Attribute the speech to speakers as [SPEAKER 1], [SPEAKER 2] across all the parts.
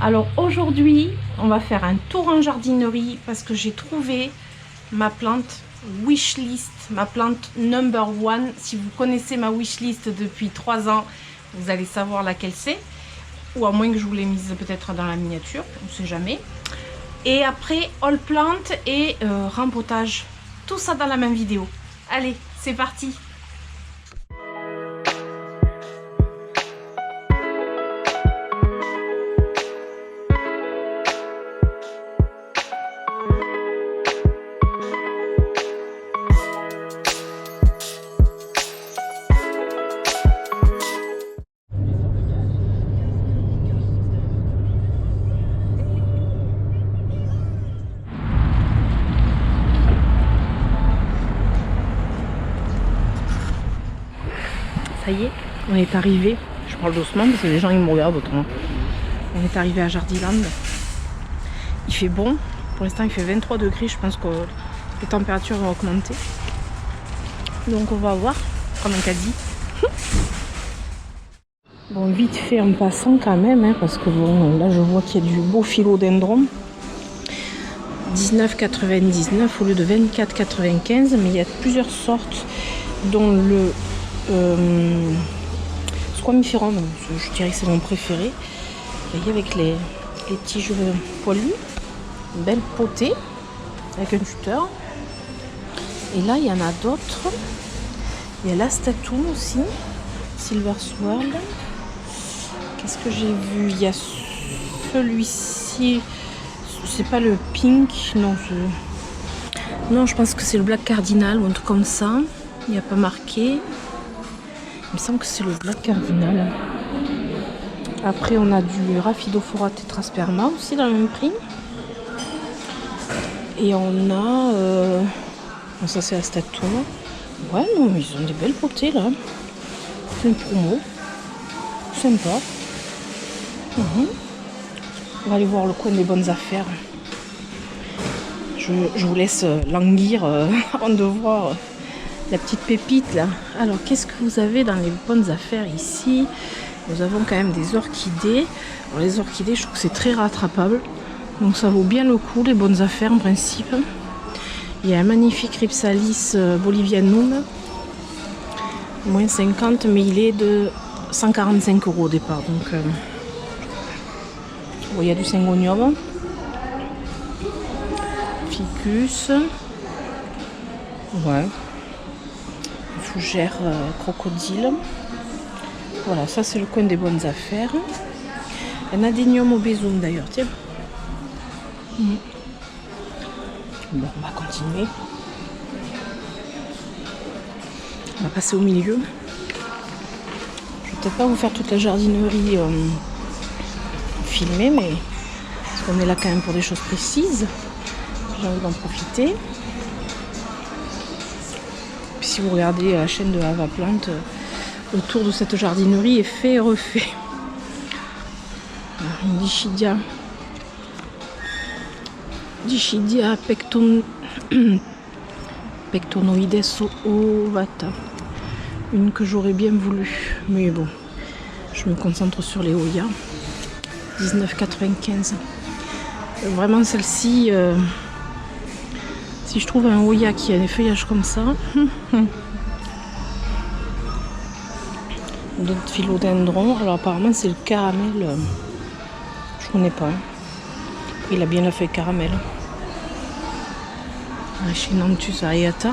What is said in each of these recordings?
[SPEAKER 1] Alors aujourd'hui, on va faire un tour en jardinerie parce que j'ai trouvé ma plante wishlist, ma plante number one. Si vous connaissez ma wishlist depuis 3 ans, vous allez savoir laquelle c'est. Ou à moins que je vous l'ai mise peut-être dans la miniature, on ne sait jamais. Et après, all plant et rempotage. Tout ça dans la même vidéo. Allez, c'est parti! Ça y est, on est arrivé. Je parle doucement parce que les gens ils me regardent autrement. On est arrivé à Jardiland. Il fait bon. Pour l'instant il fait 23 degrés. Je pense que les températures vont augmenter. Donc on va voir, comme on t'a dit. Bon, vite fait en passant quand même, hein, parce que bon, là je vois qu'il y a du beau philodendron. 19,99 au lieu de 24,95, mais il y a plusieurs sortes, dont le Squamiferum, je dirais que c'est mon préféré. Vous voyez, avec les tiges poilues, une belle potée avec un tuteur. Et là il y en a d'autres. Il y a l'Astatum aussi, Silver Swirl. Qu'est-ce que j'ai vu? Il y a celui-ci, c'est pas le pink, non, non, je pense que c'est le Black Cardinal ou un truc comme ça. Il n'y a pas marqué. Il me semble que c'est le Black Cardinal. Après, on a du Rhaphidophora Tetrasperma aussi dans le même prix. Et on a... bon, ça, c'est Astatum. Ouais, non, mais ils ont des belles potées, là. C'est une promo. Sympa. On va aller voir le coin des bonnes affaires. Je vous laisse languir avant de voir la petite pépite là. Alors qu'est-ce que vous avez dans les bonnes affaires ici? Nous avons quand même des orchidées. Alors les orchidées, je trouve que c'est très rattrapable. Donc ça vaut bien le coup, les bonnes affaires en principe. Il y a un magnifique Rhipsalis bolivianum. Moins 50, mais il est de 145 € au départ. Donc bon, il y a du Syngonium. Ficus. Ouais. Fougère crocodile. Voilà, ça c'est le coin des bonnes affaires. Un Adenium obésum d'ailleurs, tiens. Bon, on va continuer. On va passer au milieu. Je vais peut-être pas vous faire toute la jardinerie filmée, mais parce qu'on est là quand même pour des choses précises. J'ai envie d'en profiter. Puis si vous regardez la chaîne de Avaplante, autour de cette jardinerie est fait et refait. Alors, une Dichidia pectonoides ovata. Une que j'aurais bien voulu, mais bon, je me concentre sur les Hoya. 19,95. Vraiment celle-ci, si je trouve un Hoya qui a des feuillages comme ça. D'autres philodendrons. Alors apparemment c'est le caramel. Je connais pas. Il a bien la feuille caramel. Echinanthus areata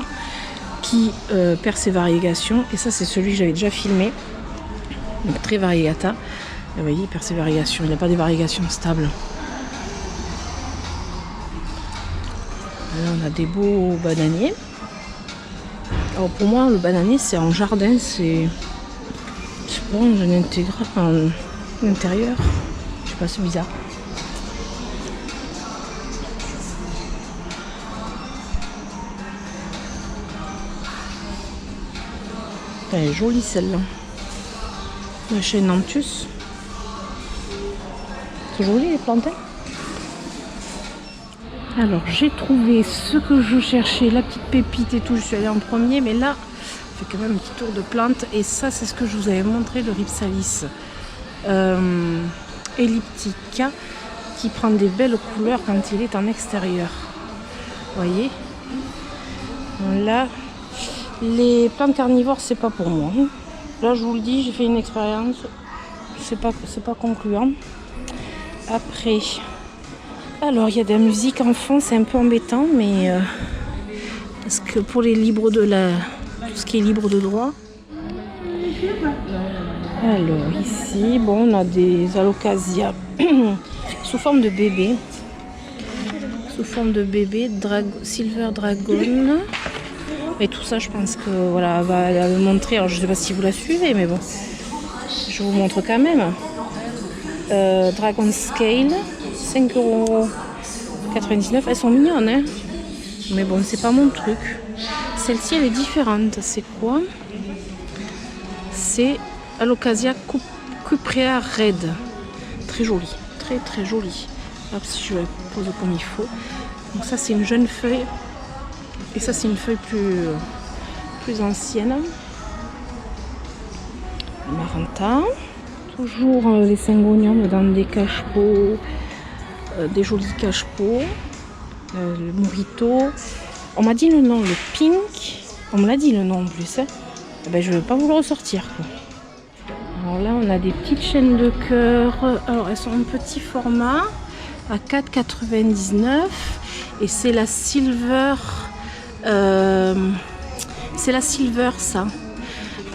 [SPEAKER 1] qui perd ses variegations. Et ça c'est celui que j'avais déjà filmé. Donc très variegata. Vous voyez, il perd ses variegations. Il n'a pas des variegations stables. Là on a des beaux bananiers. Alors pour moi le bananier c'est en jardin, c'est bon, je l'intègre en intérieur. Je sais pas, c'est bizarre. Elle est jolie celle-là. La Echinanthus. C'est joli les plantains. Alors j'ai trouvé ce que je cherchais, la petite pépite et tout. Je suis allée en premier, mais là, je fais quand même un petit tour de plantes. Et ça, c'est ce que je vous avais montré, le Rhipsalis elliptica qui prend des belles couleurs quand il est en extérieur. Vous voyez? Là, les plantes carnivores, c'est pas pour moi. Là, je vous le dis, j'ai fait une expérience. C'est pas concluant. Après, alors il y a de la musique en fond, c'est un peu embêtant, mais parce que pour les libres de tout ce qui est libre de droit. Alors ici, bon, on a des alocasias sous forme de bébé. Sous forme de bébé, Silver Dragon. Et tout ça, je pense que voilà, elle va le montrer. Alors je ne sais pas si vous la suivez, mais bon, je vous montre quand même. Dragon Scale, 5,99 €. Elles sont mignonnes, hein, mais bon, c'est pas mon truc. Celle-ci, elle est différente. C'est quoi? C'est Alocasia Cuprea Red. Très jolie, très très jolie. Hop, si je la pose comme il faut. Donc ça, c'est une jeune feuille. Et ça, c'est une feuille plus ancienne. Maranta. Toujours les syngoniums dans des cache-pots. Des jolis cache-pots. Le Mojito. On m'a dit le nom, le Pink. On me l'a dit le nom en plus. Hein. Eh ben, je ne vais pas vous le ressortir. Quoi. Alors là, on a des petites chaînes de cœur. Alors, elles sont en petit format. À 4,99 €. Et c'est la Silver. C'est la Silver, ça.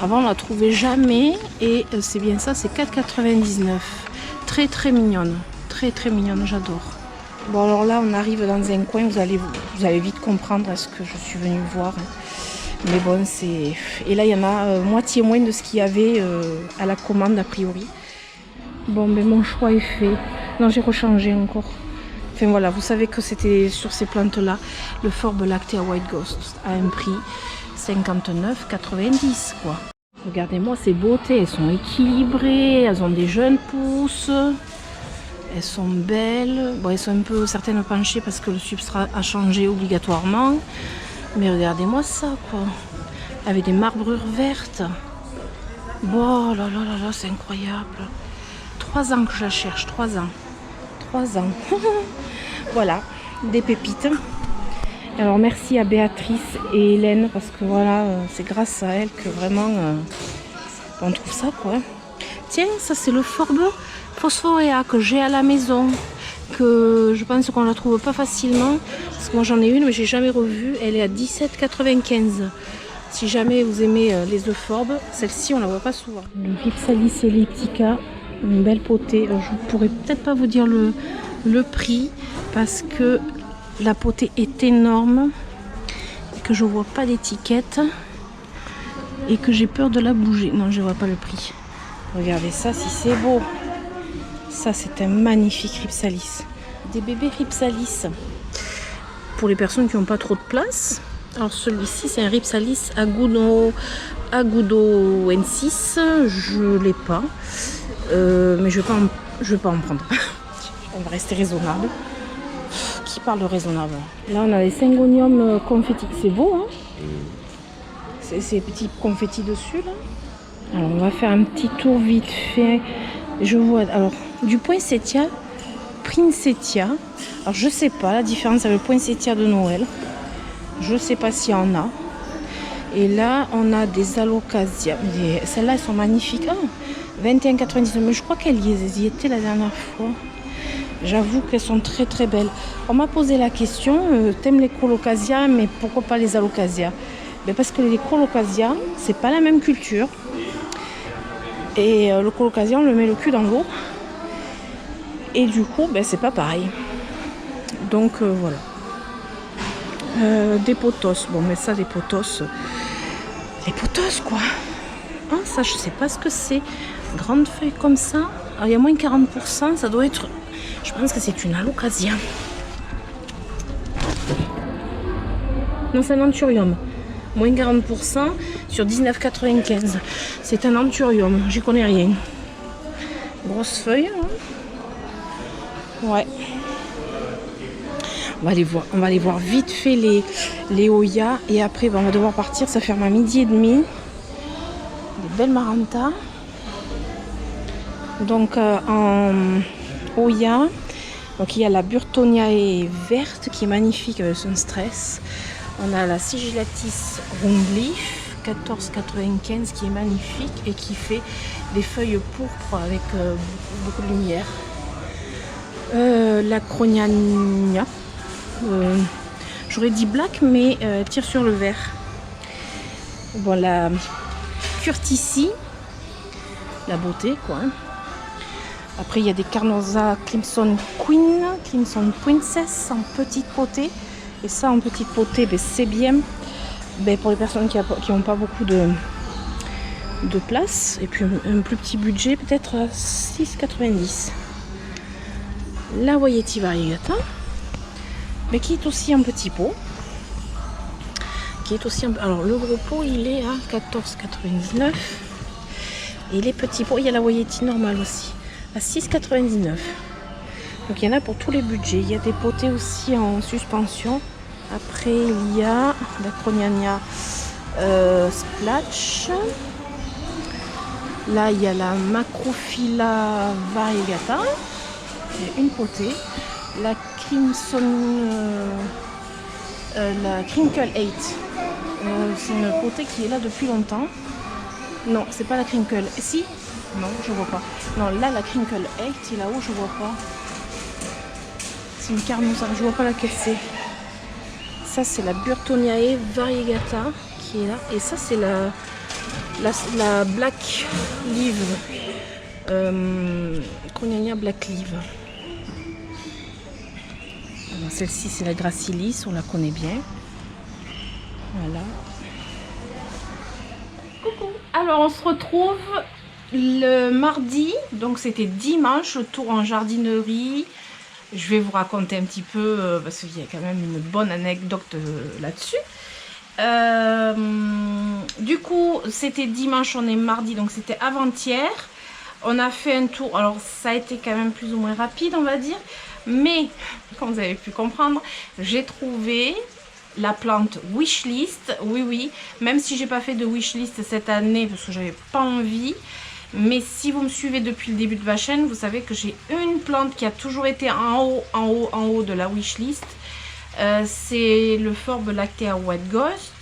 [SPEAKER 1] Avant, on la trouvait jamais. Et c'est bien ça, c'est 4,99 €. Très, très mignonne. Très, très mignonne, j'adore. Bon, alors là, on arrive dans un coin. Vous allez vite comprendre ce que je suis venue voir. Mais bon, c'est... Et là, il y en a moitié moins de ce qu'il y avait à la commande, a priori. Bon, ben mon choix est fait. Non, j'ai rechangé encore. Enfin voilà, vous savez que c'était sur ces plantes-là. Le Forbe Lactea White Ghost a un prix 59,90 € quoi. Regardez-moi ces beautés, elles sont équilibrées, elles ont des jeunes pousses. Elles sont belles. Bon, elles sont un peu certaines penchées parce que le substrat a changé obligatoirement. Mais regardez-moi ça quoi. Avec des marbrures vertes. Bon, là là là là, c'est incroyable. 3 ans que je la cherche, 3 ans. 3 ans. Voilà, des pépites. Alors merci à Béatrice et Hélène parce que voilà, c'est grâce à elles que vraiment on trouve ça quoi. Tiens, ça c'est le Forbe Phosphorea que j'ai à la maison. Que je pense qu'on la trouve pas facilement. Parce que moi j'en ai une mais j'ai jamais revue. Elle est à 17,95 €. Si jamais vous aimez les euphorbes, celle-ci on la voit pas souvent. Le Rhipsalis elliptica. Une belle potée. Alors, je ne pourrais peut-être pas vous dire le prix parce que la potée est énorme et que je ne vois pas d'étiquette et que j'ai peur de la bouger. Non, je ne vois pas le prix. Regardez ça, si c'est beau. Ça, c'est un magnifique Rhipsalis. Des bébés Rhipsalis. Pour les personnes qui n'ont pas trop de place. Alors celui-ci, c'est un Rhipsalis agudoensis. Je ne l'ai pas. Mais je vais pas en prendre. On va rester raisonnable. Qui parle de raisonnable? Là, on a les syngoniums confettis. C'est beau, hein? Ces petits confettis dessus, là. Alors, on va faire un petit tour vite fait. Je vois, alors, du poinsettia, Princetia. Alors, je sais pas la différence avec le poinsettia de Noël. Je sais pas s'il y en a. Et là, on a des alocasias. Celles-là, elles sont magnifiques. Ah, 21,99 €. Mais je crois qu'elles y étaient la dernière fois. J'avoue qu'elles sont très très belles. On m'a posé la question, t'aimes les colocasias, mais pourquoi pas les alocasias? Ben parce que les colocasias, c'est pas la même culture. Et le colocasia, on le met le cul dans l'eau. Et du coup, ben, c'est pas pareil. Donc voilà. Des potos. Bon, mais ça, des potos. Les potos, quoi. Ah, ça, je sais pas ce que c'est. Grande feuille comme ça. Alors, il y a moins de 40%. Ça doit être... Je pense que c'est une alocasia. Non, c'est un anthurium. Moins 40% sur 19,95 €. C'est un anthurium. J'y connais rien. Grosse feuille. Hein. Ouais. On va aller voir vite fait les Oya. Et après, on va devoir partir. Ça ferme à 12h30. Des belles marantas. Donc, en Oya. Donc il y a la Burtoniae verte qui est magnifique avec son stress. On a la Sigillatis Roundleaf 14,95 qui est magnifique et qui fait des feuilles pourpres avec beaucoup de lumière. La Croniania. J'aurais dit black mais tire sur le vert. Bon, la Curtici, la beauté quoi. Après il y a des Carnosa Crimson Queen, Crimson Princess en petite potée. Et ça en petite potée, ben, c'est bien pour les personnes qui n'ont pas beaucoup de place. Et puis un plus petit budget, peut-être à 6,90. La Wayeti Variegata, mais qui est aussi en petit pot. Alors le gros pot il est à 14,99. Et les petits pots, il y a la Wayeti normale aussi, à 6,99. Donc il y en a pour tous les budgets. Il y a des potées aussi en suspension. Après il y a la Croniania Splash. Là il y a la Macrophylla Variegata. Il y a une potée. La Crimson, la Crinkle 8. C'est une potée qui est là depuis longtemps. Non, c'est pas la Crinkle. Si? Non, je vois pas. Non, là la Crinkle 8 est là-haut, je vois pas. C'est une Carnosa, je vois pas laquelle c'est. Ça c'est la Burtoniae Variegata qui est là. Et ça c'est la Black Leaf. Croniania Black Leaf. Celle-ci c'est la Gracilis, on la connaît bien. Voilà. Coucou. Alors on se retrouve le mardi, donc c'était dimanche, le tour en jardinerie. Je vais vous raconter un petit peu, parce qu'il y a quand même une bonne anecdote là-dessus. Du coup, c'était dimanche, on est mardi, donc c'était avant-hier. On a fait un tour, alors ça a été quand même plus ou moins rapide, on va dire. Mais, comme vous avez pu comprendre, j'ai trouvé la plante Wishlist. Oui, oui, même si j'ai pas fait de Wishlist cette année, parce que j'avais pas envie. Mais si vous me suivez depuis le début de ma chaîne, vous savez que j'ai une plante qui a toujours été en haut de la wishlist. C'est le Forbe Lactea White Ghost.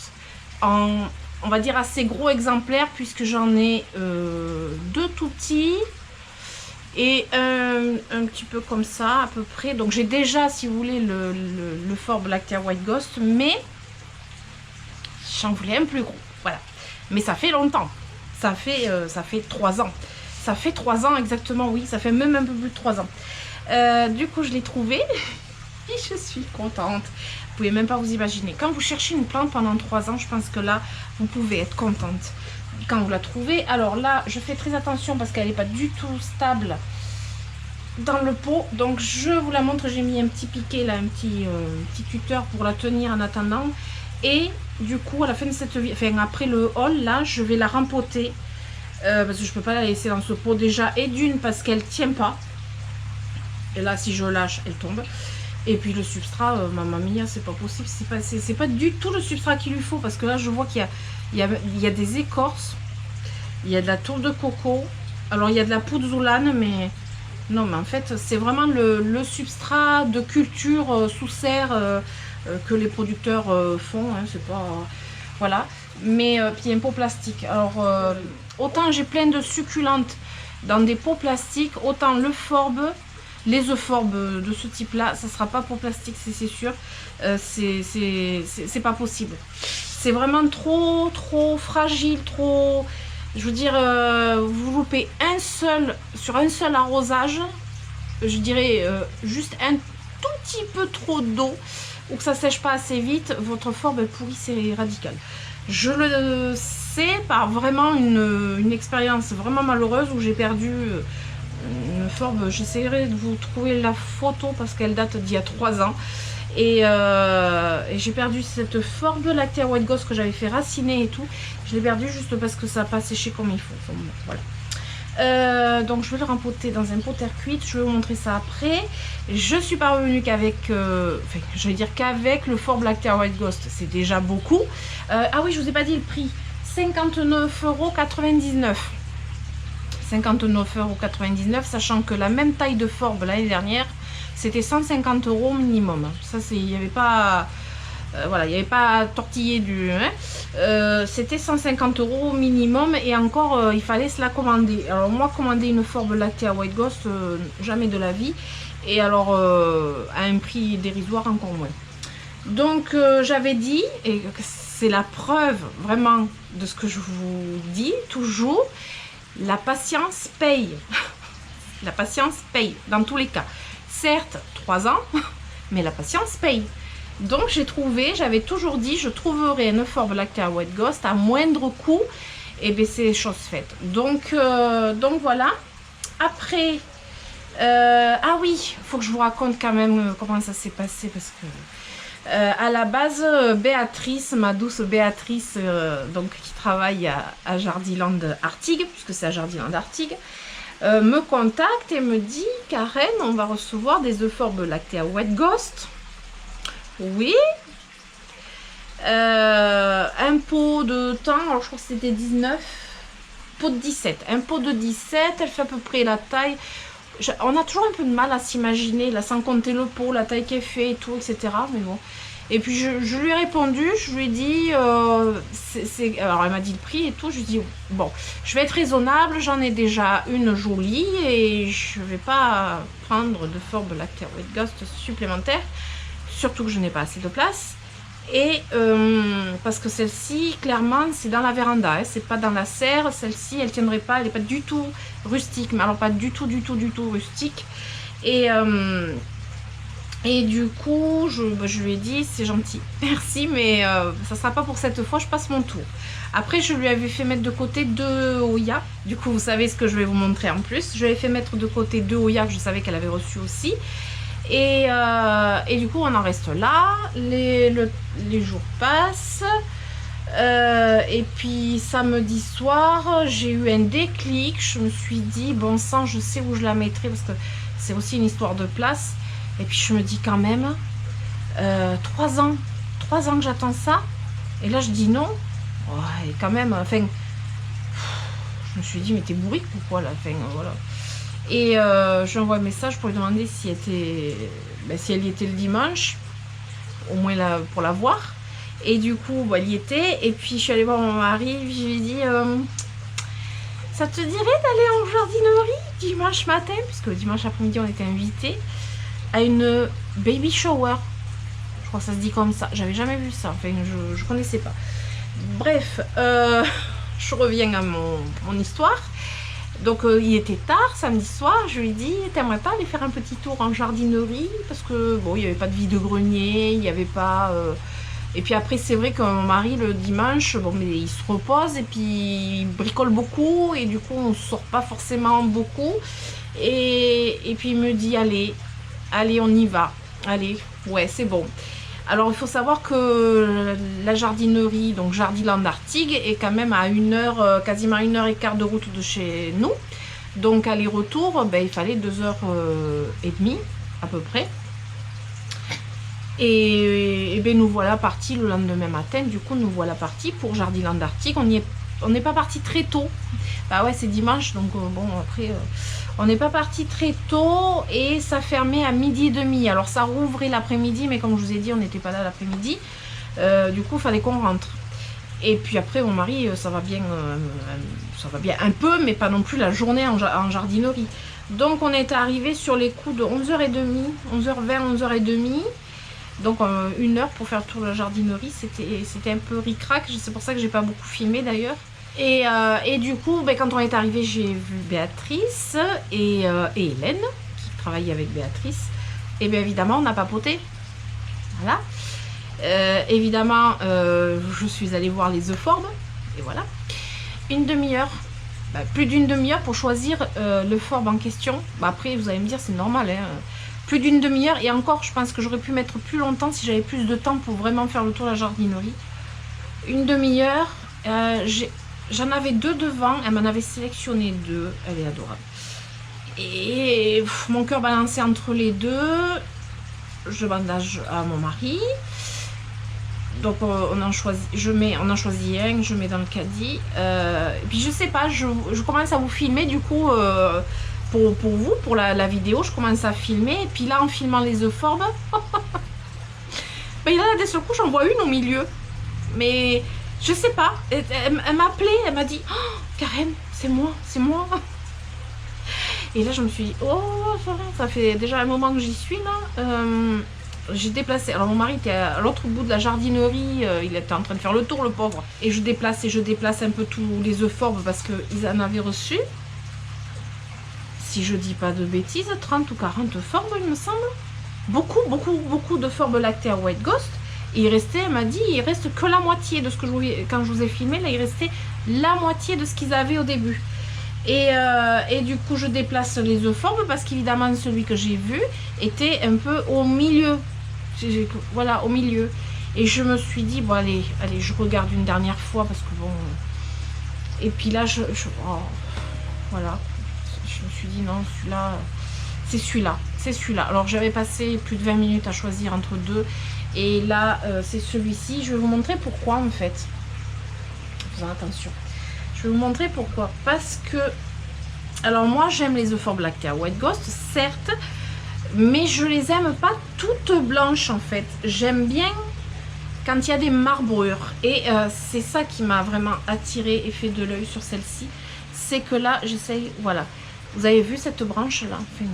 [SPEAKER 1] On va dire assez gros exemplaire puisque j'en ai deux tout petits. Et un petit peu comme ça à peu près. Donc j'ai déjà, si vous voulez, le Forbe Lactea White Ghost. Mais j'en voulais un plus gros. Voilà. Mais ça fait longtemps. Ça fait 3 ans. Ça fait 3 ans exactement, oui. Ça fait même un peu plus de 3 ans. Du coup, je l'ai trouvé. Et je suis contente. Vous pouvez même pas vous imaginer. Quand vous cherchez une plante pendant 3 ans, je pense que là, vous pouvez être contente. Quand vous la trouvez. Alors là, je fais très attention parce qu'elle n'est pas du tout stable dans le pot. Donc, je vous la montre. J'ai mis un petit piquet, là, un petit tuteur pour la tenir en attendant. Et du coup, à la fin de cette vie, enfin après le haul, là, je vais la rempoter. Parce que je peux pas la laisser dans ce pot déjà. Et d'une, parce qu'elle tient pas. Et là, si je lâche, elle tombe. Et puis le substrat, mamma mia, c'est pas possible. C'est pas du tout le substrat qu'il lui faut. Parce que là, je vois qu'il y a des écorces. Il y a de la tourbe de coco. Alors, il y a de la pouzoulane, mais... Non, mais en fait, c'est vraiment le substrat de culture sous serre... que les producteurs font, hein, c'est pas... voilà, mais puis il y a un pot plastique. Alors, autant j'ai plein de succulentes dans des pots plastiques, autant le Forbe, les euphorbes de ce type-là, ça sera pas pot plastique, c'est sûr. C'est pas possible. C'est vraiment trop fragile, trop... Je veux dire, vous loupez sur un seul arrosage, je dirais juste un tout petit peu trop d'eau, ou que ça sèche pas assez vite, votre Forbe est pourri, c'est radical. Je le sais par vraiment une expérience vraiment malheureuse où j'ai perdu une Forbe. J'essaierai de vous trouver la photo parce qu'elle date d'il y a 3 ans. Et j'ai perdu cette Forbe Lactea White Ghost que j'avais fait raciner et tout. Je l'ai perdu juste parce que ça n'a pas séché comme il faut. Enfin, voilà. Donc je vais le rempoter dans un pot terre cuite. Je vais vous montrer ça après. Je suis pas revenue qu'avec enfin, je vais dire qu'avec le Forbe Lactea White Ghost, c'est déjà beaucoup. Ah oui, je vous ai pas dit le prix, 59,99 €. 59,99 €, sachant que la même taille de forbe l'année dernière, c'était 150 € minimum. Ça, il n'y avait pas... voilà, il n'y avait pas tortillé du... Hein. C'était 150 € minimum et encore, il fallait se la commander. Alors moi, commander une forbe lactée à White Ghost, jamais de la vie. Et alors, à un prix dérisoire, encore moins. Donc, j'avais dit, et c'est la preuve vraiment de ce que je vous dis, toujours, la patience paye. La patience paye, dans tous les cas. Certes, 3 ans, mais la patience paye. Donc j'ai trouvé, j'avais toujours dit, je trouverai une forbe lactée à White Ghost à moindre coût. Et bien c'est chose faite. Donc voilà. Après, ah oui, il faut que je vous raconte quand même comment ça s'est passé. Parce que à la base, Béatrice, ma douce Béatrice, donc qui travaille à Jardiland Artigues, puisque c'est à Jardiland Artigues, me contacte et me dit: Karen, on va recevoir des euphorbes lactées à White Ghost. Oui. Un pot de temps, alors je crois que c'était 19, pot de 17. Un pot de 17, elle fait à peu près la taille. On a toujours un peu de mal à s'imaginer, là, sans compter le pot, la taille qu'elle fait et tout, etc. Mais bon. Et puis je lui ai répondu, je lui ai dit, alors elle m'a dit le prix et tout, je lui ai dit, bon, je vais être raisonnable, j'en ai déjà une jolie et je ne vais pas prendre de forbe lactée à White Ghost supplémentaire, surtout que je n'ai pas assez de place. Et parce que celle-ci, clairement, c'est dans la véranda, hein, c'est pas dans la serre. Celle-ci, elle tiendrait pas, elle n'est pas du tout rustique, mais alors pas du tout rustique. Et du coup, je lui ai dit, c'est gentil, merci, mais ça sera pas pour cette fois, je passe mon tour. Après, je lui avais fait mettre de côté 2 Oya. Du coup, vous savez ce que je vais vous montrer en plus. Je lui avais fait mettre de côté 2 Oya que je savais qu'elle avait reçu aussi. Et du coup, on en reste là. Les jours passent. Et puis, samedi soir, j'ai eu un déclic. Je me suis dit, bon sang, je sais où je la mettrai parce que c'est aussi une histoire de place. Et puis je me dis quand même, 3 ans que j'attends ça. Et là je dis non. Ouais, et quand même, enfin, je me suis dit, mais t'es bourrique ou quoi là, enfin, voilà. Et je lui envoie un message pour lui demander si elle y était le dimanche, au moins là, pour la voir. Et du coup, elle y était. Et puis je suis allée voir mon mari, je lui ai dit, ça te dirait d'aller en jardinerie dimanche matin, puisque le dimanche après-midi on était invités à une baby shower. Je crois que ça se dit comme ça. J'avais jamais vu ça. Enfin, je connaissais pas. Bref, je reviens à mon histoire. Donc, il était tard, samedi soir. Je lui ai dit, t'aimerais pas aller faire un petit tour en jardinerie? Parce que, bon, il n'y avait pas de vide-grenier, il n'y avait pas... Et puis après, c'est vrai que mon mari, le dimanche, bon, mais il se repose et puis il bricole beaucoup. Et du coup, on ne sort pas forcément beaucoup. Et puis, il me dit, allez, on y va. Allez, ouais, c'est bon. Alors, il faut savoir que la jardinerie, donc Jardiland Artigues, est quand même à 1 heure, quasiment 1h15 de route de chez nous. Donc, aller-retour, ben, il fallait 2h30 à peu près. Et ben, nous voilà partis le lendemain matin. Du coup, nous voilà partis pour Jardiland Artigues. On n'est pas parti très tôt. Bah ouais, c'est dimanche, donc bon, après... on n'est pas parti très tôt et ça fermait à 12h30. Alors ça rouvrait l'après-midi, mais comme je vous ai dit, on n'était pas là l'après-midi. Du coup, il fallait qu'on rentre. Et puis après, mon mari, ça va bien un peu, mais pas non plus la journée en jardinerie. Donc on est arrivé sur les coups de 11h30, 11h20, 11h30. Donc 1 heure pour faire le tour de la jardinerie. C'était un peu ric-rac. C'est pour ça que j'ai pas beaucoup filmé d'ailleurs. Et du coup, ben, quand on est arrivé, j'ai vu Béatrice et Hélène, qui travaille avec Béatrice. Et bien évidemment, on a papoté. Voilà. Évidemment, je suis allée voir les euphorbes. Et voilà. Une demi-heure. Ben, plus d'une demi-heure pour choisir l'euphorbe en question. Ben, après, vous allez me dire, c'est normal. Hein. Plus d'une demi-heure. Et encore, je pense que j'aurais pu mettre plus longtemps si j'avais plus de temps pour vraiment faire le tour de la jardinerie. Une demi-heure. J'en avais 2 devant, elle m'en avait sélectionné 2, elle est adorable. Et mon cœur balançait entre les deux, je bandage à mon mari. Donc on en choisit un, je mets dans le caddie. Et puis je sais pas, je commence à vous filmer du coup pour vous, pour la vidéo, je commence à filmer. Et puis là en filmant les euphorbes, ben là d'un seul coup j'en vois une au milieu. Mais je sais pas, elle m'a appelé, elle m'a dit oh, Karen, c'est moi, c'est moi. Et là je me suis dit oh ça fait déjà un moment que j'y suis là. J'ai déplacé, alors mon mari était à l'autre bout de la jardinerie, il était en train de faire le tour le pauvre, et je déplace un peu tous les euphorbes parce qu'ils en avaient reçu, si je dis pas de bêtises, 30 ou 40 euphorbes il me semble, beaucoup d'euphorbes lactés à White Ghost, et il restait, elle m'a dit, il reste que la moitié de ce que quand je vous ai filmé, là il restait la moitié de ce qu'ils avaient au début. Et du coup je déplace les euphorbes parce qu'évidemment celui que j'ai vu était un peu au milieu, voilà, au milieu, et je me suis dit bon allez je regarde une dernière fois parce que bon, et puis là oh, voilà, je me suis dit non, celui-là c'est celui-là. Alors j'avais passé plus de 20 minutes à choisir entre deux, et là c'est celui-ci. Je vais vous montrer pourquoi en fait, faisons attention. Je vais vous montrer pourquoi. Parce que, alors moi j'aime les euphorbes lactés à White Ghost, certes, mais je les aime pas toutes blanches en fait. J'aime bien quand il y a des marbrures. Et c'est ça qui m'a vraiment attiré et fait de l'œil sur celle-ci. C'est que là, j'essaye, voilà. Vous avez vu cette branche là, enfin,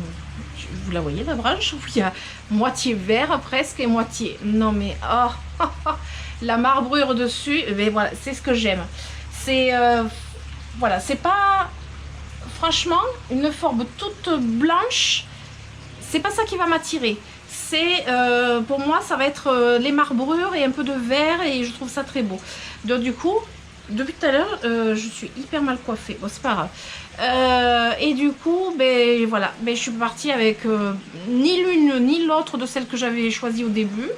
[SPEAKER 1] vous la voyez la branche où il y a moitié vert presque et moitié. Non mais, oh, la marbrure dessus, mais voilà, c'est ce que j'aime. C'est voilà, c'est pas franchement une euphorbes toute blanche, c'est pas ça qui va m'attirer. C'est pour moi ça va être les marbrures et un peu de vert, et je trouve ça très beau. Donc du coup depuis tout à l'heure je suis hyper mal coiffée, bon c'est pas grave, et du coup ben voilà, ben, je suis partie avec ni l'une ni l'autre de celles que j'avais choisies au début.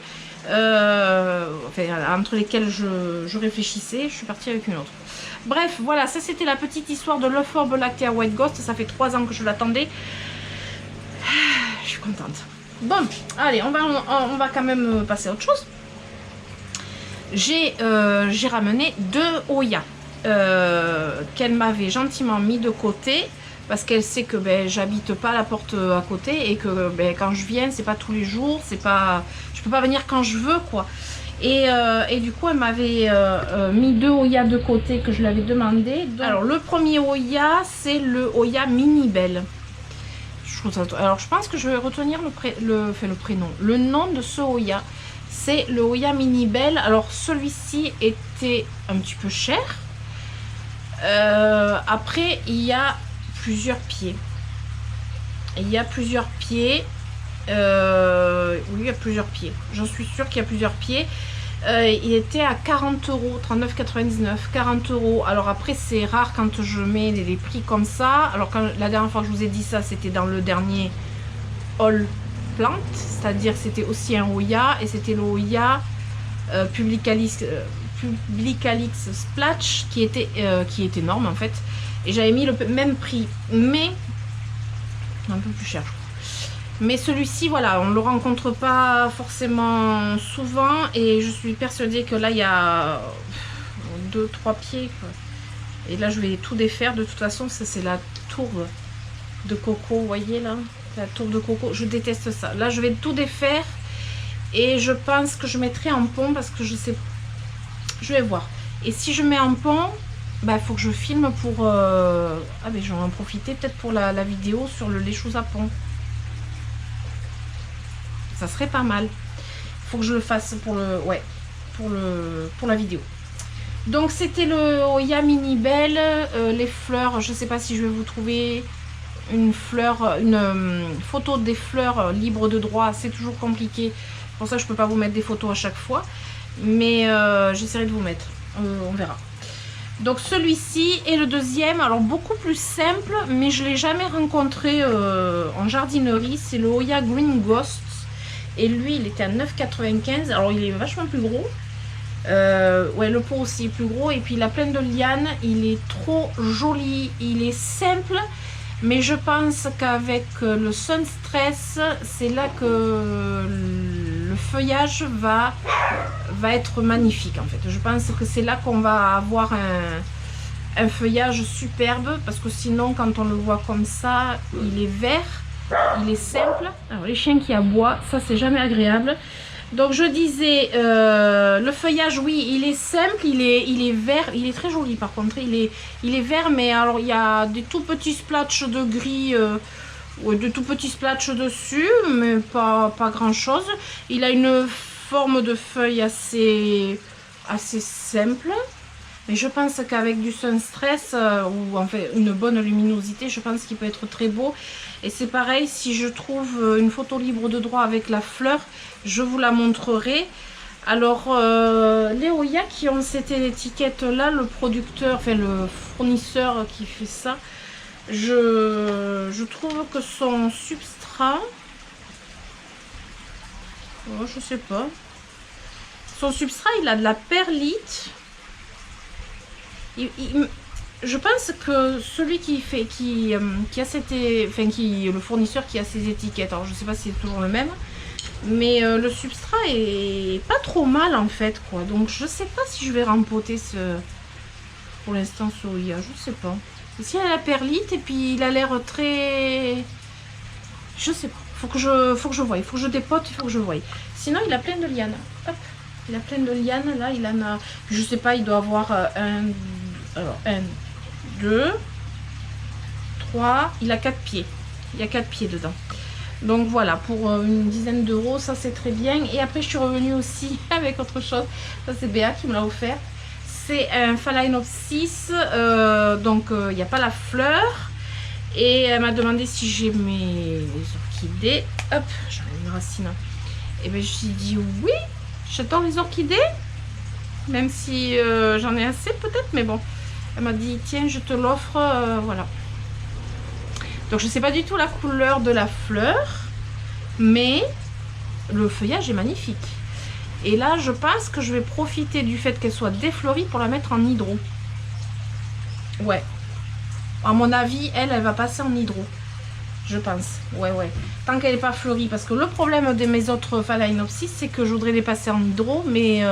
[SPEAKER 1] Enfin, entre lesquelles je réfléchissais, je suis partie avec une autre. Bref, voilà, ça c'était la petite histoire de l'euphorbes lactés à White Ghost. Ça fait 3 ans que je l'attendais. Je suis contente. Bon, allez, on va quand même passer à autre chose. J'ai ramené 2 Oya qu'elle m'avait gentiment mis de côté, parce qu'elle sait que ben, j'habite pas à la porte à côté, et que ben, quand je viens, c'est pas tous les jours, c'est pas, je peux pas venir quand je veux quoi. Et du coup elle m'avait mis 2 Oya de côté que je l'avais demandé. Donc, alors le premier Oya c'est le Oya Mini Belle. Alors je pense que je vais retenir le nom de ce Oya. C'est le Oya Mini Belle. Alors celui-ci était un petit peu cher. Après il y a plusieurs pieds. Oui, il y a plusieurs pieds. J'en suis sûre qu'il y a plusieurs pieds. Il était à 40 €, 39,99 €, 40 €. Alors après c'est rare quand je mets des prix comme ça. Alors quand la dernière fois que je vous ai dit ça, c'était dans le dernier haul plante, c'est-à-dire c'était aussi un Oya, et c'était le Oya Publicalix Splash qui est énorme en fait, et j'avais mis le même prix mais un peu plus cher je crois. Mais celui-ci, voilà, on ne le rencontre pas forcément souvent, et je suis persuadée que là, il y a 2-3 pieds, quoi. Et là, je vais tout défaire. De toute façon, ça, c'est la tourbe de coco, vous voyez, là, la tourbe de coco. Je déteste ça. Là, je vais tout défaire, et je pense que je mettrai en pont, parce que je sais... Je vais voir. Et si je mets en pont, bah, faut que je filme pour... Ah, mais je vais en profiter peut-être pour la vidéo sur les choses à pont. Ça serait pas mal. Faut que je le fasse pour la vidéo. Donc c'était le Oya Mini Belle. Les fleurs, je sais pas si je vais vous trouver une photo des fleurs libres de droit. C'est toujours compliqué. Pour ça je peux pas vous mettre des photos à chaque fois. Mais j'essaierai de vous mettre. On verra. Donc celui-ci et le deuxième, alors beaucoup plus simple, mais je l'ai jamais rencontré en jardinerie. C'est le Oya Green Ghost. Et lui, il était à 9,95 €. Alors, il est vachement plus gros. Ouais, le pot aussi est plus gros. Et puis, il a plein de lianes. Il est trop joli. Il est simple. Mais je pense qu'avec le Sun Stress, c'est là que le feuillage va être magnifique en fait. Je pense que c'est là qu'on va avoir un feuillage superbe, parce que sinon quand on le voit comme ça, il est vert, il est simple. Alors les chiens qui aboient, ça c'est jamais agréable. Donc je disais, le feuillage, oui, il est simple, il est vert, il est très joli par contre, il est vert, mais alors il y a des tout petits splatchs de gris, de tout petits splatchs dessus, mais pas grand chose. Il a une forme de feuille assez simple, mais je pense qu'avec du sun stress ou en fait une bonne luminosité, je pense qu'il peut être très beau. Et c'est pareil, si je trouve une photo libre de droit avec la fleur, je vous la montrerai. Alors les Oya qui ont cette étiquette là, le producteur, enfin le fournisseur qui fait ça, je trouve que son substrat, oh, je sais pas, son substrat il a de la perlite. Je pense que celui qui a cette, enfin le fournisseur qui a ces étiquettes, alors je sais pas si c'est toujours le même, mais le substrat est pas trop mal en fait quoi. Donc je sais pas si je vais rempoter pour l'instant ce Oya, je sais pas. Ici il a la perlite et puis il a l'air très, je sais pas. Faut que je voie, il faut que je dépote, il faut que je voie. Sinon il a plein de lianes. Hop, il a plein de lianes là, il en a, je sais pas, il doit avoir un 2, 3, il a 4 pieds. Il y a 4 pieds dedans. Donc voilà, pour une dizaine d'euros, ça c'est très bien. Et après je suis revenue aussi avec autre chose. Ça c'est Béa qui me l'a offert. C'est un Phalaenopsis. Donc il n'y a pas la fleur. Et elle m'a demandé si j'aimais les orchidées. Hop, j'en ai une racine. Et bien je lui ai dit oui, j'adore les orchidées. Même si j'en ai assez peut-être, mais bon. Elle m'a dit tiens, je te l'offre, voilà. Donc je sais pas du tout la couleur de la fleur, mais le feuillage est magnifique. Et là je pense que je vais profiter du fait qu'elle soit défleurie pour la mettre en hydro. Ouais, à mon avis elle va passer en hydro, je pense. Ouais, tant qu'elle n'est pas fleurie, parce que le problème de mes autres Phalaenopsis c'est que je voudrais les passer en hydro, mais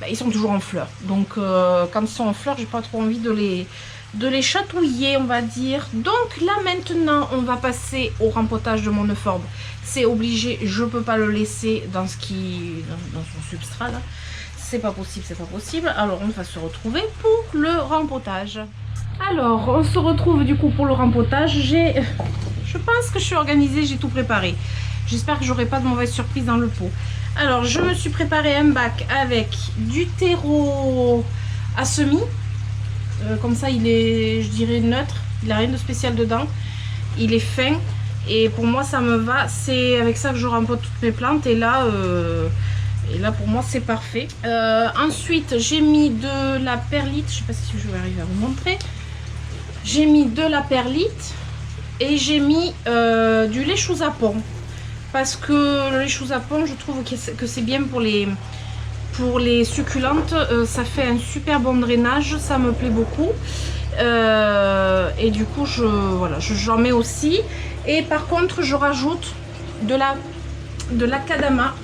[SPEAKER 1] ils sont toujours en fleurs. Donc quand ils sont en fleurs, j'ai pas trop envie de les chatouiller, on va dire. Donc là maintenant on va passer au rempotage de mon euphorbes. C'est obligé, je peux pas le laisser dans son substrat là. C'est pas possible, c'est pas possible. Alors on va se retrouver pour le rempotage. Alors on se retrouve du coup pour le rempotage. Je pense que je suis organisée, j'ai tout préparé. J'espère que j'aurai pas de mauvaise surprise dans le pot. Alors je me suis préparé un bac avec du terreau à semis. Comme ça il est, je dirais, neutre. Il n'a rien de spécial dedans. Il est fin. Et pour moi ça me va. C'est avec ça que je rempote toutes mes plantes. Et là pour moi c'est parfait. Ensuite j'ai mis de la perlite. Je sais pas si je vais arriver à vous montrer. J'ai mis de la perlite. Et j'ai mis du lait chou zapon. Parce que le lait chou zapon, je trouve que c'est bien pour les succulentes. Ça fait un super bon drainage, ça me plaît beaucoup. Et du coup, j'en mets aussi. Et par contre, je rajoute de la kadama.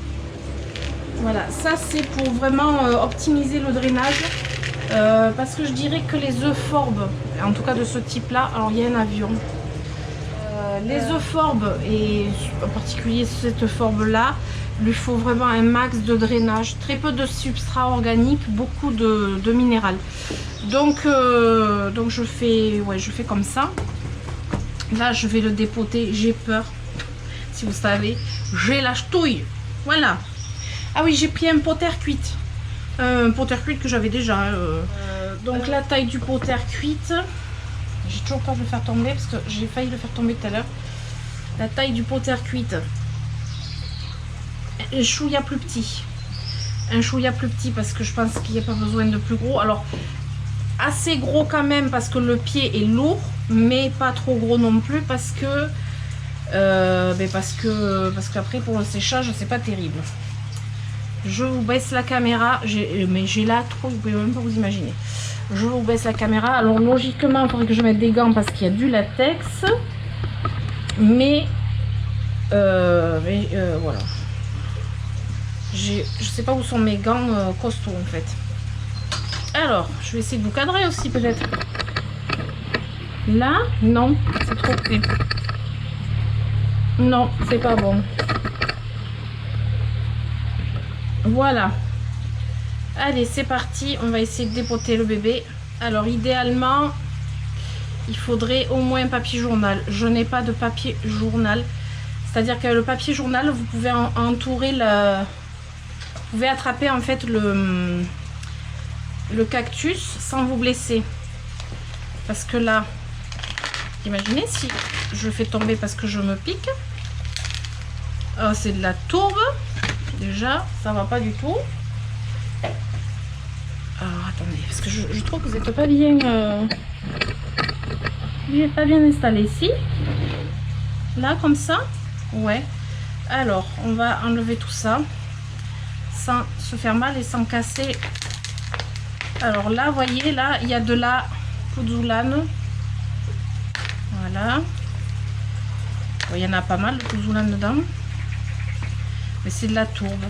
[SPEAKER 1] Voilà, ça c'est pour vraiment optimiser le drainage. Parce que je dirais que les euphorbes, en tout cas de ce type-là, alors il y a un avion. Les euphorbes, et en particulier cette euphorbes là, lui faut vraiment un max de drainage, très peu de substrat organique, beaucoup de minéral. Donc je fais comme ça. Là je vais le dépoter, j'ai peur, si vous savez, j'ai la ch'touille. Voilà. Ah oui, j'ai pris un potter cuite, un potter cuite que j'avais déjà. Donc la taille du potter cuite. J'ai toujours peur de le faire tomber parce que j'ai failli le faire tomber tout à l'heure. La taille du potter cuite. Un chouïa plus petit. Un chouïa plus petit parce que je pense qu'il n'y a pas besoin de plus gros. Alors, assez gros quand même parce que le pied est lourd, mais pas trop gros non plus parce que parce qu'après pour le séchage c'est pas terrible. Je vous baisse la caméra, mais j'ai la trouille, vous pouvez même pas vous imaginer. Je vous baisse la caméra. Alors logiquement il faudrait que je mette des gants parce qu'il y a du latex, mais voilà, Je sais pas où sont mes gants costauds en fait. Alors, je vais essayer de vous cadrer aussi peut-être. Là, non, c'est trop près. Non, c'est pas bon. Voilà. Allez, c'est parti. On va essayer de dépoter le bébé. Alors, idéalement, il faudrait au moins un papier journal. Je n'ai pas de papier journal. C'est-à-dire que le papier journal, vous pouvez entourer le... Vous pouvez attraper en fait le cactus sans vous blesser. Parce que là, imaginez si je fais tomber parce que je me pique. Oh, c'est de la tourbe. Déjà, ça va pas du tout. Alors, attendez, parce que je trouve que vous n'êtes pas bien... pas bien installé ici. Là, comme ça. Ouais. Alors, on va enlever tout ça. Sans se faire mal et sans casser. Alors là, vous voyez, là, il y a de la pouzoulane. Voilà. Bon, il y en a pas mal de pouzoulane dedans. Mais c'est de la tourbe.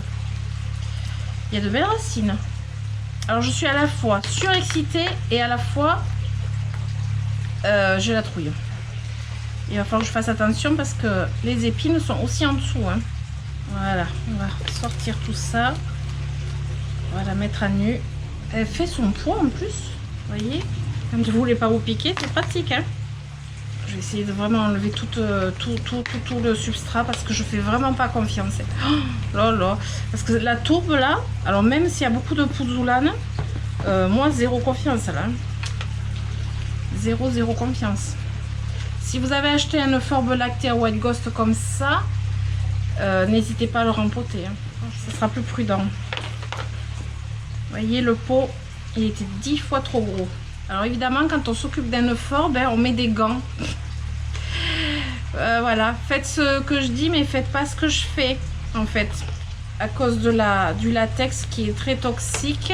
[SPEAKER 1] Il y a de belles racines. Alors, je suis à la fois surexcitée et à la fois j'ai la trouille. Il va falloir que je fasse attention parce que les épines sont aussi en dessous. Hein. Voilà, on va sortir tout ça. On va la mettre à nu. Elle fait son poids en plus. Vous voyez, quand vous voulez pas vous piquer, c'est pratique. Hein. Je vais essayer de vraiment enlever tout le substrat parce que je fais vraiment pas confiance. Oh là là. Parce que la tourbe là, alors même s'il y a beaucoup de pouzoulane, moi zéro confiance là. Zéro confiance. Si vous avez acheté un Euphorbia lactea White Ghost comme ça, n'hésitez pas à le rempoter. Hein. Ça sera plus prudent. Vous voyez, le pot, il était 10 fois trop gros. Alors évidemment, quand on s'occupe d'un Euphorbia, ben, on met des gants. Voilà, faites ce que je dis, mais faites pas ce que je fais, en fait. À cause de du latex qui est très toxique,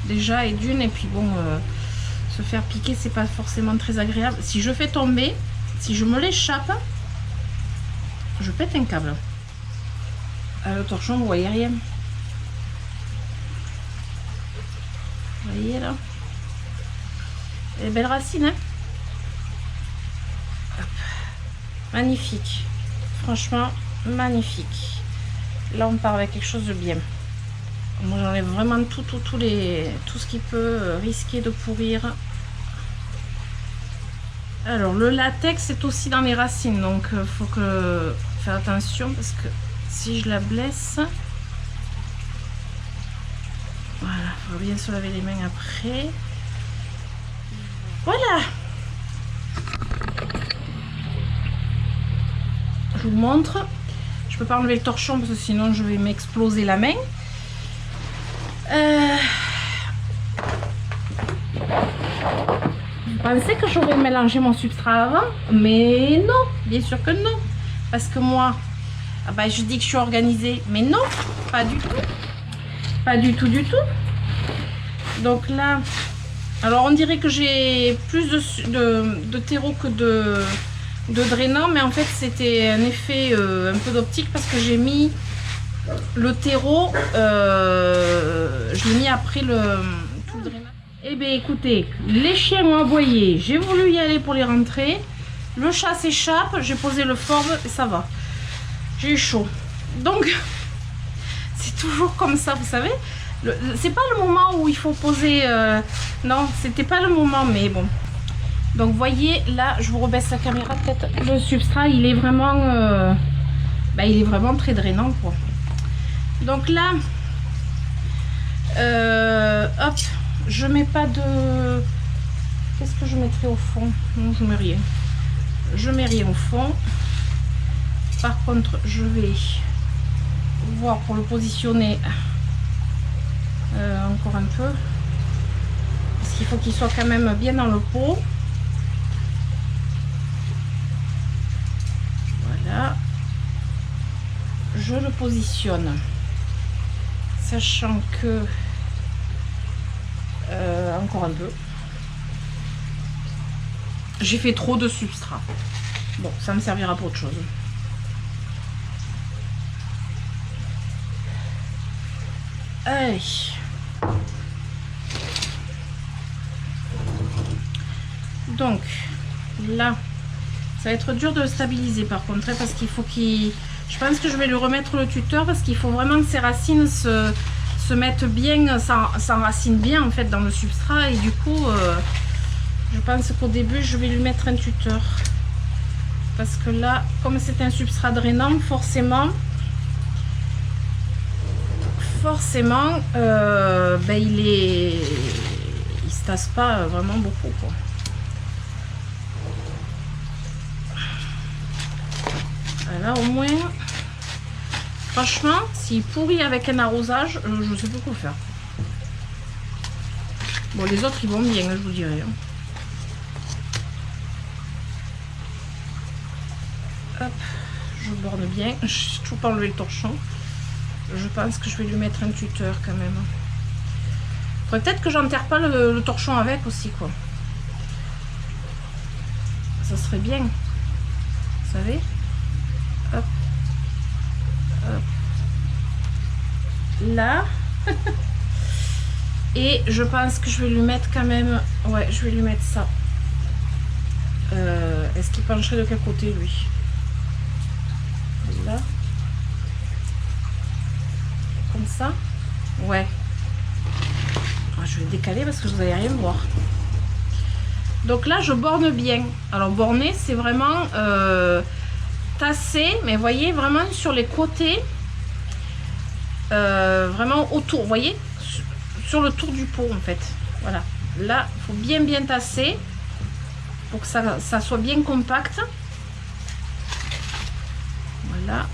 [SPEAKER 1] déjà, et d'une, et puis bon... se faire piquer, c'est pas forcément très agréable. Si je fais tomber, si je me l'échappe, je pète un câble. Le torchon, vous voyez rien. Vous voyez là, les belles racines, hein. Hop. Magnifique, franchement magnifique. Là on part avec quelque chose de bien. Moi j'enlève vraiment tout ce qui peut risquer de pourrir. Alors le latex est aussi dans les racines, donc faut faire attention parce que si je la blesse, voilà, faut bien se laver les mains après. Voilà. Je vous montre. Je peux pas enlever le torchon parce que sinon je vais m'exploser la main. Vous pensez que j'aurais mélangé mon substrat avant? Mais non, bien sûr que non. Parce que moi, ah bah, je dis que je suis organisée. Mais non, pas du tout. Pas du tout, du tout. Donc là, alors on dirait que j'ai plus de terreau que de drainant. Mais en fait, c'était un effet un peu d'optique parce que j'ai mis le terreau, je l'ai mis après tout le drainage. Eh bien écoutez, les chiens ont aboyé, j'ai voulu y aller pour les rentrer. Le chat s'échappe, j'ai posé le Euphorbia et ça va. J'ai eu chaud. Donc, c'est toujours comme ça, vous savez. C'est pas le moment où il faut poser... non, c'était pas le moment, mais bon. Donc, voyez, là, je vous rebaisse la caméra peut-être. Le substrat, il est vraiment... il est vraiment très drainant, quoi. Donc là, hop, je mets pas de... Qu'est-ce que je mettrai au fond? Non, je mets rien. Je mets rien au fond. Par contre, je vais voir pour le positionner encore un peu. Parce qu'il faut qu'il soit quand même bien dans le pot. Voilà. Je le positionne. Sachant que... encore un peu. J'ai fait trop de substrat. Bon, ça me servira pour autre chose. Allez. Donc là, ça va être dur de le stabiliser par contre, hein, parce qu'il faut qu'il... Je pense que je vais lui remettre le tuteur parce qu'il faut vraiment que ses racines se mettent bien, s'enracinent bien en fait dans le substrat. Et du coup, je pense qu'au début, je vais lui mettre un tuteur. Parce que là, comme c'est un substrat drainant, forcément, ben il se tasse pas vraiment beaucoup, quoi. Là au moins, franchement, s'il pourrit avec un arrosage, je sais pas quoi faire. Bon, les autres ils vont bien, je vous dirais. Hop, je borne bien. Je n'ai toujours pas enlevé le torchon. Je pense que je vais lui mettre un tuteur quand même. Peut-être que j'enterre pas le torchon avec aussi, quoi. Ça serait bien. Vous savez? Hop. Hop. Là. Et je pense que je vais lui mettre quand même... Ouais, je vais lui mettre ça. Est-ce qu'il pencherait de quel côté, lui? Là. Comme ça. Ouais. Je vais décaler parce que vous n'allez rien voir. Donc là, je borne bien. Alors, borner, c'est vraiment... tasser, mais voyez vraiment sur les côtés, vraiment autour, voyez, sur le tour du pot en fait. Voilà, là il faut bien tasser pour que ça soit bien compact. Voilà,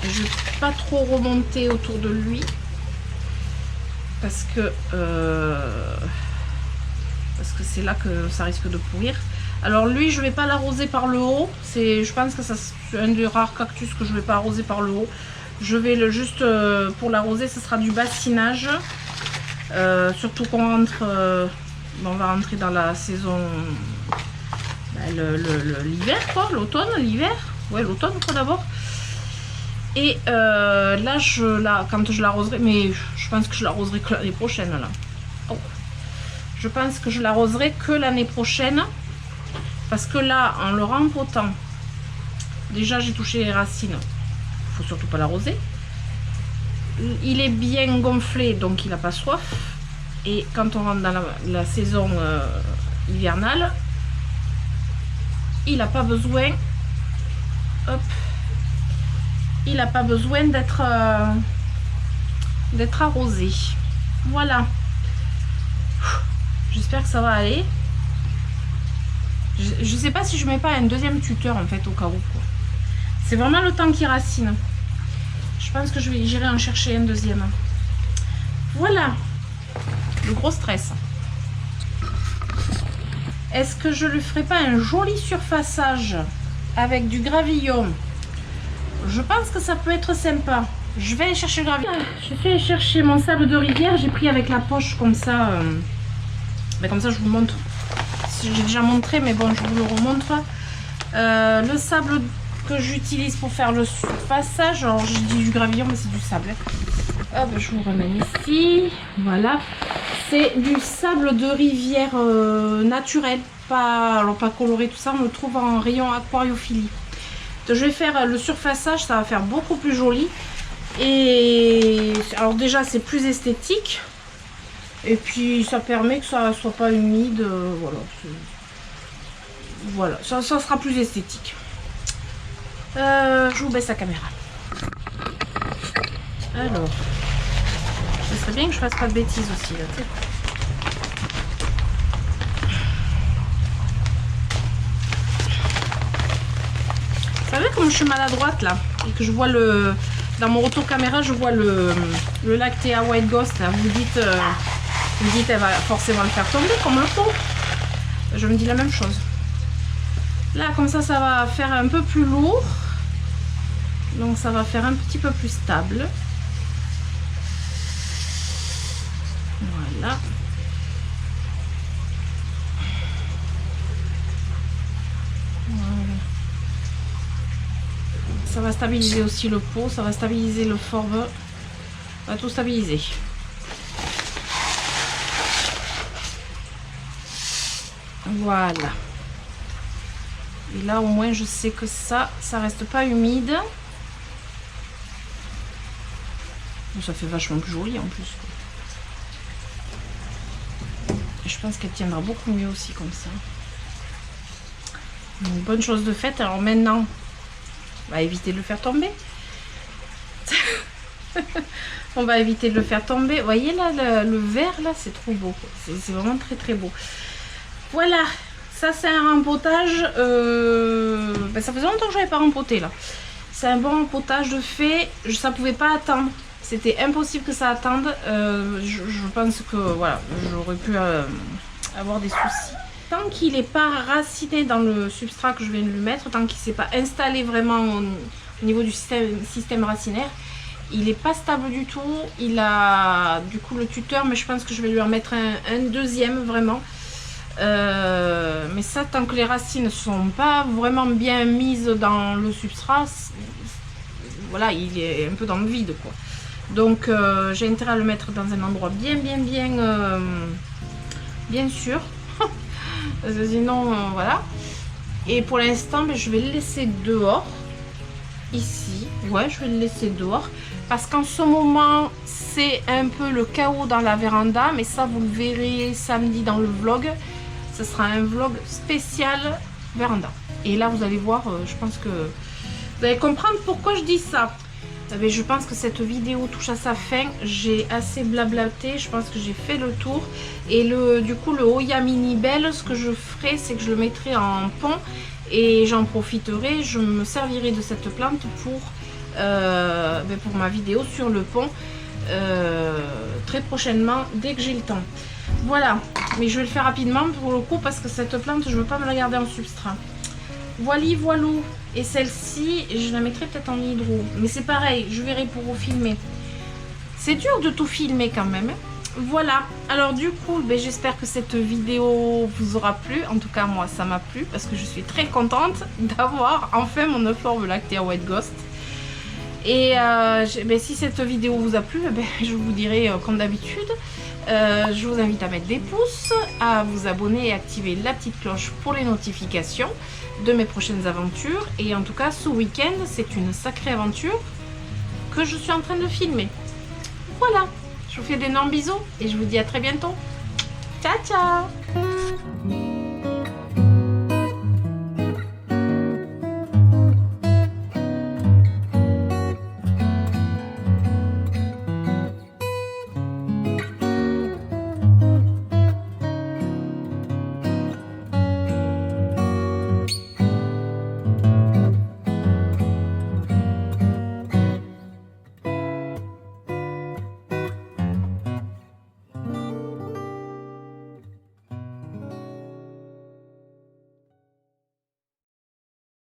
[SPEAKER 1] et je ne vais pas trop remonter autour de lui parce que c'est là que ça risque de pourrir. Alors lui, je vais pas l'arroser par le haut. Je pense que c'est un des rares cactus que je vais pas arroser par le haut. Je vais juste pour l'arroser, ce sera du bassinage. Surtout qu'on rentre, on va rentrer dans la saison, l'hiver quoi, l'automne, l'hiver. Ouais, l'automne quoi d'abord. Et là, quand je l'arroserai, mais je pense que je l'arroserai que l'année prochaine là. Oh. Je pense que je l'arroserai que l'année prochaine. Parce que là, en le rempotant, déjà j'ai touché les racines. Il faut surtout pas l'arroser. Il est bien gonflé, donc il n'a pas soif. Et quand on rentre dans la saison hivernale, il n'a pas besoin. Hop, il n'a pas besoin d'être arrosé. Voilà. J'espère que ça va aller. Je sais pas si je mets pas un deuxième tuteur en fait au cas où. C'est vraiment le temps qui racine. Je pense que j'irai en chercher un deuxième. Voilà. Le gros stress. Est-ce que je lui ferai pas un joli surfaçage avec du gravillon? Je pense que ça peut être sympa. Je vais aller chercher le gravillon. Je vais aller chercher mon sable de rivière. J'ai pris avec la poche comme ça. Comme ça je vous montre. J'ai déjà montré, mais bon, je vous le remontre. Le sable que j'utilise pour faire le surfaçage, alors je dis du gravillon, mais c'est du sable. Hop, je vous ramène ici. Voilà, c'est du sable de rivière naturel, pas coloré, tout ça. On le trouve en rayon aquariophilie. Donc, je vais faire le surfaçage, ça va faire beaucoup plus joli. Et alors déjà, c'est plus esthétique. Et puis ça permet que ça soit pas humide, voilà, ça sera plus esthétique. Je vous baisse la caméra. Alors, ce serait bien que je fasse pas de bêtises aussi là. Vous savez comme je suis maladroite là et que je vois dans mon retour caméra, je vois le Lactea White Ghost là. Vous dites elle va forcément le faire tomber comme le pot. Je me dis la même chose. Là comme ça va faire un peu plus lourd. Donc ça va faire un petit peu plus stable. Voilà. Ça va stabiliser aussi le pot, ça va stabiliser le forme. On va tout stabiliser. Voilà. Et là, au moins, je sais que ça reste pas humide. Ça fait vachement plus joli en plus. Et je pense qu'elle tiendra beaucoup mieux aussi comme ça. Une bonne chose de faite. Alors maintenant, on va éviter de le faire tomber. On va éviter de le faire tomber. Vous voyez là, le vert là, c'est trop beau. C'est vraiment très très beau. Voilà. Ça c'est un rempotage. Ben, ça faisait longtemps que je n'avais pas rempoté là. C'est un bon rempotage de fait. Ça pouvait pas attendre. C'était impossible que ça attende. Je pense que voilà, j'aurais pu avoir des soucis. Tant qu'il n'est pas raciné dans le substrat que je vais lui mettre, tant qu'il ne s'est pas installé vraiment au niveau du système racinaire, il n'est pas stable du tout. Il a du coup le tuteur, mais je pense que je vais lui en mettre un deuxième vraiment. Mais ça, tant que les racines ne sont pas vraiment bien mises dans le substrat, voilà, il est un peu dans le vide quoi. Donc j'ai intérêt à le mettre dans un endroit bien sûr. Parce que sinon, voilà. Et pour l'instant, ben, je vais le laisser dehors. Ici. Ouais, je vais le laisser dehors. Parce qu'en ce moment, c'est un peu le chaos dans la véranda. Mais ça, vous le verrez samedi dans le vlog. Ce sera un vlog spécial véranda. Et là, vous allez voir, je pense que vous allez comprendre pourquoi je dis ça. Mais je pense que cette vidéo touche à sa fin. J'ai assez blablaté. Je pense que j'ai fait le tour. Et du coup, le Hoya Mini Belle, ce que je ferai, c'est que je le mettrai en pont. Et j'en profiterai. Je me servirai de cette plante pour ma vidéo sur le pont. Très prochainement, dès que j'ai le temps. Voilà. Mais je vais le faire rapidement pour le coup, parce que cette plante, je ne veux pas me la garder en substrat. Voilou. Et celle-ci, je la mettrai peut-être en hydro. Mais c'est pareil, je verrai pour vous filmer. C'est dur de tout filmer quand même. Voilà. Alors du coup, ben, j'espère que cette vidéo vous aura plu. En tout cas, moi, ça m'a plu. Parce que je suis très contente d'avoir enfin mon Euphorbia lactea White Ghost. Et ben, si cette vidéo vous a plu, ben, je vous dirai comme d'habitude. Je vous invite à mettre des pouces, à vous abonner et activer la petite cloche pour les notifications de mes prochaines aventures. Et en tout cas, ce week-end, c'est une sacrée aventure que je suis en train de filmer. Voilà, je vous fais d'énormes bisous et je vous dis à très bientôt. Ciao, ciao!